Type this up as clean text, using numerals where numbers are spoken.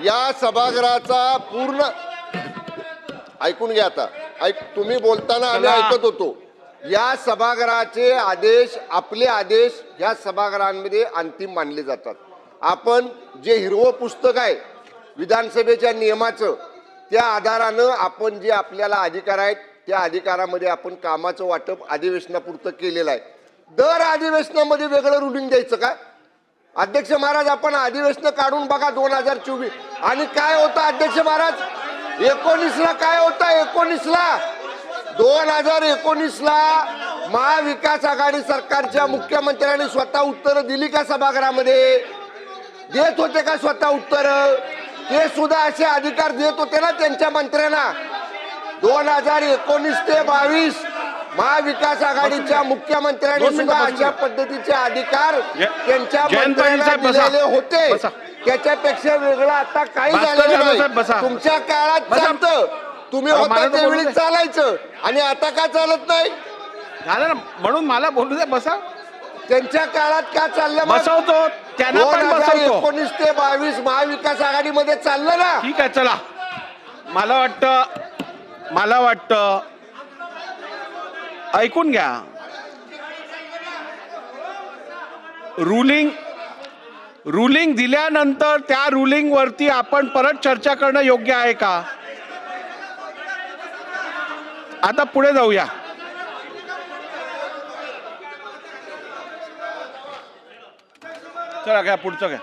या सभागृहाचा पूर्ण ऐकून घ्या आता तुम्ही बोलताना आम्ही ऐकत होतो। या सभागृहाचे आदेश आपले आदेश या सभागृहांमध्ये अंतिम मानले जातात। आपण जे हिरवं पुस्तक आहे विधानसभेच्या नियमाचं त्या आधारानं आपण जे आपल्याला अधिकार आहेत त्या अधिकारामध्ये आपण कामाचं वाटप अधिवेशनापुरतं केलेलं आहे। दर अधिवेशनामध्ये वेगळं रुलिंग द्यायचं का? अध्यक्ष महाराज आपण अधिवेशन काढून बघा 2024 आणि काय होतं अध्यक्ष महाराज 19ला काय होतं 19ला 2019ला महाविकास आघाडी सरकारच्या मुख्यमंत्र्यांनी स्वतः उत्तरं दिली का सभागृहामध्ये? देत होते का स्वतः उत्तरं? ते सुद्धा असे अधिकार देत होते ना त्यांच्या मंत्र्यांना। 2019 ते 22 महाविकास आघाडीच्या मुख्यमंत्र्यांनी सुद्धा अशा पद्धतीचे अधिकार त्यांच्या मंत्र्यांना दिलेले होते। त्याच्यापेक्षा वेगळं आता काही झालेलं नाही। तुमच्या काळात चालतं तुम्ही होता त्यावेळी चालायचं आणि आता का चालत नाही? म्हणून मला बोलू दे बसा। त्यांच्या काळात का चाललं? बसवतो त्यांना पण बसवतो। 2019 ते 22 महाविकास आघाडीमध्ये चाललं ना। ठीक आहे चला मला वाटतं ऐकून घ्या। रुलिंग दिल्यानंतर त्या रुलिंग वरती आपण परत चर्चा करणं योग्य आहे का? आता पुढे जाऊया। चला घ्या पुढचं घ्या।